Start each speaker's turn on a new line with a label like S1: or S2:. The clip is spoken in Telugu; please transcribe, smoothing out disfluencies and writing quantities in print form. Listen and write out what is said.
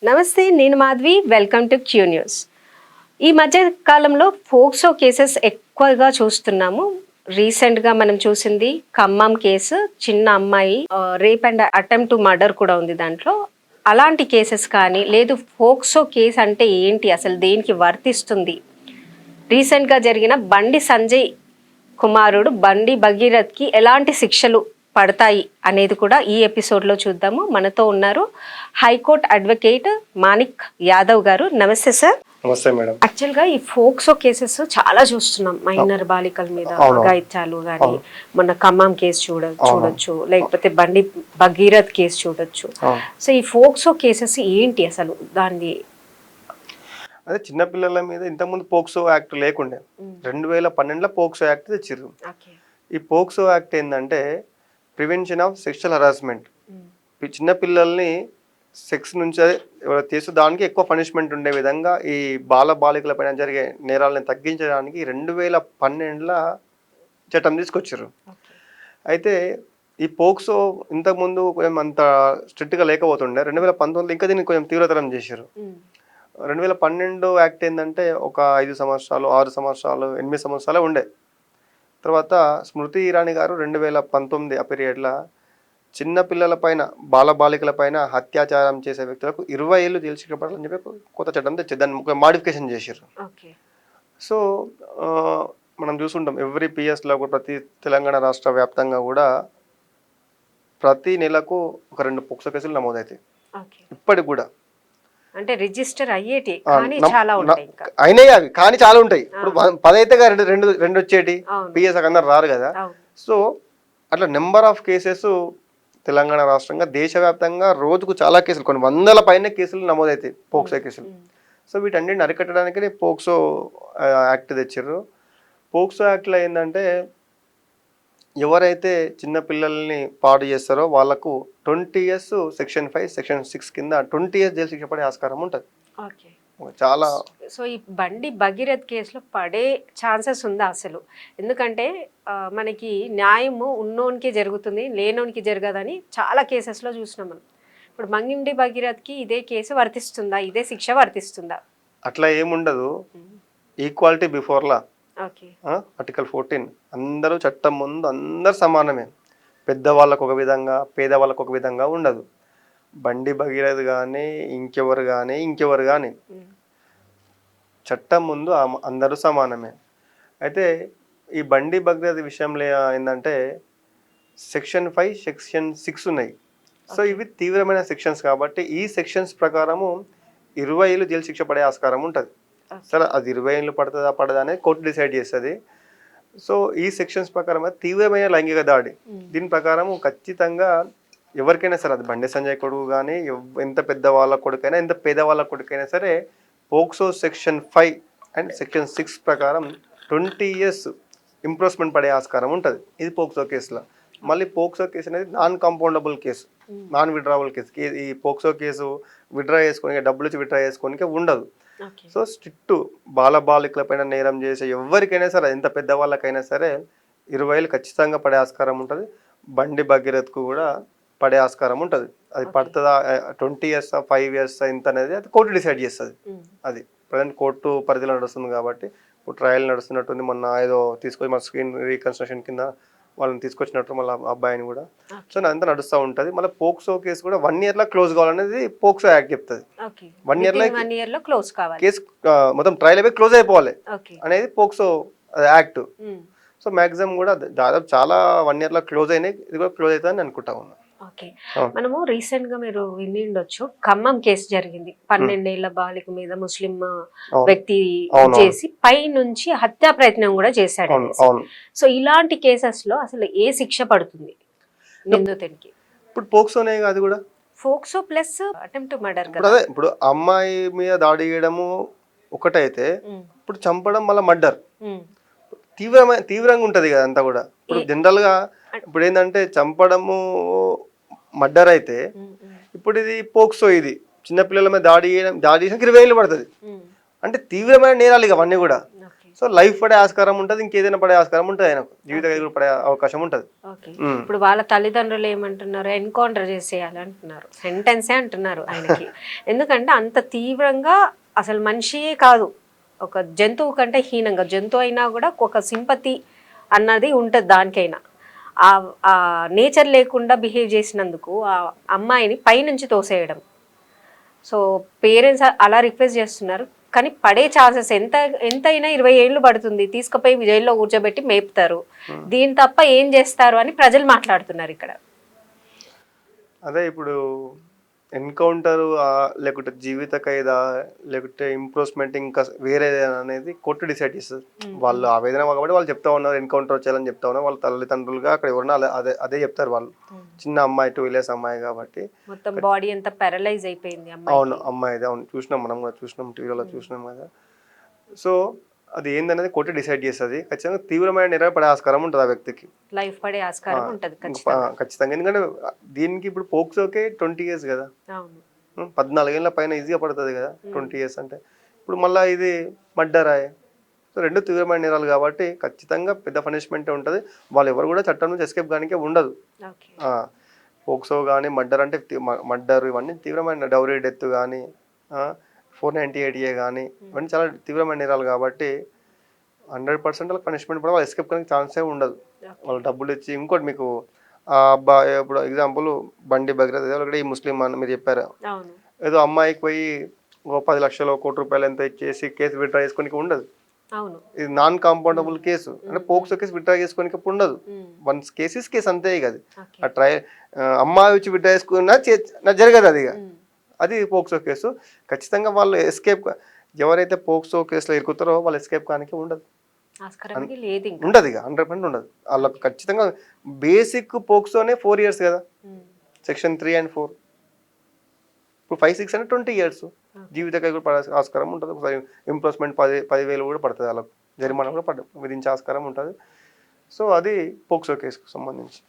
S1: నమస్తే, నేను Madhavi. Welcome to Q news. ఈ మధ్య కాలంలో ఫోక్సో కేసెస్ ఎక్కువగా చూస్తున్నాము. రీసెంట్గా మనం చూసింది ఖమ్మం కేసు, చిన్న అమ్మాయి rape and attempt to murder కూడా ఉంది దాంట్లో. అలాంటి కేసెస్ కానీ లేదు, ఫోక్సో కేసు అంటే ఏంటి, అసలు దేనికి వర్తిస్తుంది, రీసెంట్గా జరిగిన బండి సంజయ్ కుమారుడు బండి భగీరథ్కి ఎలాంటి శిక్షలు పడతాయి అనేది కూడా ఈ ఎపిసోడ్లో చూద్దాము. మనతో ఉన్నారు హైకోర్టు అడ్వకేట్ మాణిక్ యాదవ్ గారు. నమస్తే సార్.
S2: నమస్తే మేడం.
S1: యాక్చువల్గా ఈ ఫోక్సో కేసెస్ చాలా చూస్తున్నాం, మైనర్ బాలికల మీద అఘాయిత్యాలు కానీ, మన ఖమ్మం కేసు చూడొచ్చు, లేకపోతే బండి భగీరథ్ కేసు చూడొచ్చు. సో ఈ ఫోక్సో కేసెస్ ఏంటి అసలు, దాన్ని
S2: అదే చిన్నపిల్లల మీద ఇంతకుముందు పోక్సో యాక్ట్ లేకుండే 2012లో పోక్సో యాక్ట్ తెచ్చిర్రు. ఈ పోక్సో యాక్ట్ ఏంటంటే ప్రివెన్షన్ ఆఫ్ సెక్షువల్ హరాస్మెంట్. చిన్నపిల్లల్ని సెక్స్ నుంచి చేస్తూ దానికి ఎక్కువ పనిష్మెంట్ ఉండే విధంగా ఈ బాలికల పైన జరిగే నేరాలను తగ్గించడానికి 2012లో చట్టం తీసుకొచ్చారు. అయితే ఈ పోక్సో ఇంతకుముందు కొంచెం అంత స్ట్రిక్ట్గా లేకపోతుండే, 2019లో ఇంకా దీన్ని కొంచెం తీవ్రతరం చేశారు. 2012 యాక్ట్ ఏంటంటే ఒక 5 సంవత్సరాలు 6 సంవత్సరాలు 8 సంవత్సరాలే ఉండే. తర్వాత స్మృతి ఇరానీ గారు 2019 ఆ పీరియడ్లో చిన్నపిల్లల పైన బాలికల పైన అత్యాచారం చేసే వ్యక్తులకు 20 ఏళ్ళు జైలు శిక్ష పడాలని చెప్పి కొత్త చట్టం తెచ్చి దాన్ని ఒక మాడిఫికేషన్ చేశారు. సో మనం చూసుకుంటాం ఎవ్రీ పిఎస్లో కూడా ప్రతి తెలంగాణ రాష్ట్ర వ్యాప్తంగా కూడా ప్రతి నెలకు ఒక 2 పోక్సో కేసులు నమోదవుతాయి ఇప్పటికి కూడా.
S1: అంటే రిజిస్టర్ అయ్యేటి కానీ చాలా ఉంటాయి,
S2: అయినాయి అవి కానీ చాలా ఉంటాయి. ఇప్పుడు 10 అయితే రెండు వచ్చేటి పిఎస్ అందరు రారు కదా. సో అట్లా నెంబర్ ఆఫ్ కేసెస్ తెలంగాణ రాష్ట్రంగా దేశవ్యాప్తంగా రోజుకు చాలా కేసులు, కొన్ని వందల పైన కేసులు నమోదవుతాయి పోక్సో కేసులు. సో వీటన్నిటిని అరికట్టడానికి పోక్సో యాక్ట్ తెచ్చారు. పోక్సో యాక్ట్లో ఏంటంటే ఎవరైతే చిన్నపిల్లల్ని పాడు చేస్తారో వాళ్ళకు 20 years సెక్షన్ 5 సెక్షన్ 6 కింద 20 years జైలు శిక్ష పడే ఆస్కారం ఉంటుంది. చాలా.
S1: సో ఈ బండి భగీరథ్ కేసులో పడే ఛాన్సెస్ ఉందా అసలు? ఎందుకంటే మనకి న్యాయము ఉన్నోనికి జరుగుతుంది, లేనోనికి జరగదని చాలా కేసెస్లో చూసినాం మనం. ఇప్పుడు బండి భగీరథ్కి ఇదే కేసు వర్తిస్తుందా, ఇదే శిక్ష వర్తిస్తుందా?
S2: అట్లా ఏముండదు. ఈక్వాలిటీ బిఫోర్ లా, ఆర్టికల్ 14, అందరూ చట్టం ముందు అందరు సమానమే. పెద్దవాళ్ళకు ఒక విధంగా పేదవాళ్ళకు ఒక విధంగా ఉండదు. బండి భగీరథ్ కానీ ఇంకెవరు కానీ చట్టం ముందు అందరూ సమానమే. అయితే ఈ బండి భగీరథ్ విషయంలో ఏంటంటే సెక్షన్ 5 సెక్షన్ 6 ఉన్నాయి. సో ఇవి తీవ్రమైన సెక్షన్స్ కాబట్టి ఈ సెక్షన్స్ ప్రకారము 20 ఏళ్ళు జైలు శిక్ష పడే ఆస్కారం ఉంటుంది. సరే అది 20 ఏళ్ళు పడదా అనేది కోర్టు డిసైడ్ చేస్తుంది. సో ఈ సెక్షన్స్ ప్రకారం తీవ్రమైన లైంగిక దాడి, దీని ప్రకారం ఖచ్చితంగా ఎవరికైనా సరే, అది బండి సంజయ్ కొడుకు కానీ ఎంత పెద్ద వాళ్ళ కొడుకైనా ఎంత పేదవాళ్ళ కొడుకైనా సరే, పోక్సో సెక్షన్ 5 అండ్ సెక్షన్ 6 ప్రకారం 20 years ఇంప్రూవ్మెంట్ పడే ఆస్కారం ఉంటుంది ఇది పోక్సో కేసులో. మళ్ళీ పోక్సో కేసు అనేది non compoundable case, non withdrawal case. ఈ పోక్సో కేసు విడ్రా చేసుకొని డబ్బులు ఇచ్చి విడ్రా చేసుకోనికే ఉండదు. సో స్ట్రిక్ట్ బాలికల పైన నేరం చేసే ఎవరికైనా సరే, ఎంత పెద్దవాళ్ళకైనా సరే 20 ఏళ్ళు ఖచ్చితంగా పడే ఆస్కారం ఉంటుంది. బండి భగీరథ్కు కూడా పడే ఆస్కారం ఉంటుంది. అది పడుతుందా 20 years 5 years ఇంత అనేది అది కోర్టు డిసైడ్ చేస్తుంది. అది ప్రజెంట్ కోర్టు పరిధిలో నడుస్తుంది కాబట్టి ఇప్పుడు ట్రయల్ నడుస్తున్నట్టుంది. మొన్న ఏదో తీసుకొని మన స్క్రీన్ రీకన్స్ట్రక్షన్ కింద వాళ్ళని తీసుకొచ్చినట్టు మళ్ళీ అబ్బాయిని కూడా. సో అంతా నడుస్తూ ఉంటుంది. మళ్ళీ పోక్సో కేసు కూడా 1 year క్లోజ్ కావాలనేది పోక్సో యాక్ట్ చెప్తుంది. 1 year క్లోజ్ కావాలి, కేసు మొత్తం ట్రయల్ అయిపోయి క్లోజ్ అయిపోవాలి అనేది పోక్సో యాక్ట్. సో మాక్సిమం కూడా దాదాపు చాలా 1 year క్లోజ్ అయినాయి, ఇది కూడా క్లోజ్ అవుతుందని అనుకుంటా ఉన్నా.
S1: ఓకే, మనము రీసెంట్ గా మీరు విని ఉండొచ్చు, ఖమ్మం కేసు జరిగింది. 12 ఏళ్ల బాలిక మీద ముస్లిం వ్యక్తి చేసి పై నుంచి హత్యా ప్రయత్నం కూడా చేశాడు. సో ఇలాంటి కేసెస్ లో అసలు ఏ శిక్ష పడుతుంది నిందితునికి?
S2: ఇప్పుడు పోక్సోనే కాదు కూడా,
S1: POCSO plus attempt to murder కదా.
S2: అదే ఇప్పుడు అమ్మాయి మీద దాడి చేయడము ఒకటైతే, ఇప్పుడు చంపడం మళ్ళీ మర్డర్ తీవ్రంగా ఉంటది కదా అంతా కూడా. ఇప్పుడు జనరల్ గా ఇప్పుడు ఏంటంటే చంపడము మర్డర్ అయితే, ఇప్పుడు ఇది పోక్సో, ఇది చిన్నపిల్లల మీద దాడి చేసిన 20 ఏళ్ళు పడుతుంది. అంటే తీవ్రమైన నేరాలు ఇక అవన్నీ కూడా. సో లైఫ్ పడే ఆస్కారం ఉంటుంది, ఇంకేదైనా పడే ఆస్కారం ఉంటుంది, ఆయనకు జీవిత ఖైదు కూడా పడే అవకాశం ఉంటుంది.
S1: ఓకే. ఇప్పుడు వాళ్ళ తల్లిదండ్రులు ఏమంటున్నారు, ఎన్కౌంటర్ చేసేయాలి అంటున్నారు, సెంటెన్సే అంటున్నారు ఆయనకి. ఎందుకంటే అంత తీవ్రంగా అసలు మనిషియే కాదు, ఒక జంతువు కంటే హీనంగా, జంతువు అయినా కూడా ఒక సింపతి అన్నది ఉంటుంది దానికైనా. ఆ నేచర్ లేకుండా బిహేవ్ చేసినందుకు ఆ అమ్మాయిని పైనుంచి తోసేయడం. సో పేరెంట్స్ అలా రిక్వెస్ట్ చేస్తున్నారు, కానీ పడే ఛాన్సెస్ ఎంతైనా 20 ఏళ్ళు పడుతుంది, తీసుకుపోయి జైల్లో కూర్చోబెట్టి మేపుతారు, దీని తప్ప ఏం చేస్తారు అని ప్రజలు మాట్లాడుతున్నారు ఇక్కడ.
S2: అదే ఇప్పుడు ఎన్కౌంటర్ లేకుంటే జీవిత ఖైదా లేకుంటే ఇంప్రూవ్మెంట్ ఇంకా వేరే అనేది కోర్టు డిసైడ్ చేస్తుంది. వాళ్ళు ఆవేదన కాబట్టి వాళ్ళు చెప్తా ఉన్నారు ఎన్కౌంటర్ వచ్చేయాలని చెప్తా ఉన్నారు. వాళ్ళ తల్లిదండ్రులుగా అక్కడ ఎవరన్నా అదే చెప్తారు. వాళ్ళు చిన్న అమ్మాయి 2 years అమ్మాయి కాబట్టి
S1: మొత్తం బాడీ అంతా పారలైజ్ అయిపోయింది.
S2: అవును అమ్మాయిది, అవును చూసినాం, మనం కూడా చూసినాం, టీవీలో చూసినాం కదా. సో అది ఏందనేది కోర్టు డిసైడ్ చేస్తుంది. ఖచ్చితంగా తీవ్రమైన నేరం పడే ఆస్కారం ఉంటుంది ఆ వ్యక్తికి,
S1: లైఫ్ పడే ఆస్కారం ఉంటుంది
S2: ఖచ్చితంగా. ఎందుకంటే దీనికి ఇప్పుడు పోక్సోకే 20 years కదా, 14 ఏళ్ళ పైన ఈజీగా పడుతుంది కదా 20 years అంటే. ఇప్పుడు మళ్ళీ ఇది మర్డర్ అయ్యే, సో 2 తీవ్రమైన నేరాలు కాబట్టి ఖచ్చితంగా పెద్ద పనిష్మెంటే ఉంటుంది. వాళ్ళు ఎవరు కూడా చట్టం నుంచి ఎస్కేప్ కానికే ఉండదు. పోక్సో కానీ మర్డర్ అంటే మర్డర్ ఇవన్నీ తీవ్రమైన, డౌరీ డెత్ కానీ 498A కానీ ఇవన్నీ చాలా తీవ్రమైన నేరాలు కాబట్టి 100% వాళ్ళకి పనిష్మెంట్ కూడా వాళ్ళు ఎస్కేప్ కానీ ఛాన్సే ఉండదు. వాళ్ళు డబ్బులు ఇచ్చి ఇంకోటి మీకు అబ్బాయి ఇప్పుడు ఎగ్జాంపుల్ బండి భగీరథ ఈ ముస్లిం అని మీరు చెప్పారు, ఏదో అమ్మాయికి పోయి 10 లక్షలు 1 కోటి రూపాయలు ఎంత ఇచ్చేసి కేసు విత్డ్రా చేసుకోనికి ఉండదు. ఇది నాన్ కాంపౌండబుల్ కేసు అంటే పోక్సో కేసు విత్డ్రా చేసుకోనికి ఉండదు. వన్స్ కేసు అంతే. ఇక అది ఆ ట్రయల్ అమ్మాయి వచ్చి విత్డ్రా చేసుకున్నా జరగదు అది. అది పోక్సో కేసు. ఖచ్చితంగా వాళ్ళు ఎస్కేప్, ఎవరైతే పోక్సో కేసులో ఇరుకుతారో వాళ్ళు ఎస్కేప్ కానికి ఉండదు, ఉండదు ఇక 100% ఉండదు. వాళ్ళకు ఖచ్చితంగా బేసిక్ పోక్సోనే 4 years కదా, సెక్షన్ 3 and 4. ఇప్పుడు 5, 6 అంటే 20 years జీవిత ఖైదు పడే ఆస్కారం ఉంటుంది. ఒకసారి ఇంప్రూవ్మెంట్ 10,000 కూడా పడుతుంది, వాళ్ళకు జరిమానా కూడా విధించే ఆస్కారం ఉంటుంది. సో అది పోక్సో కేసుకు సంబంధించి.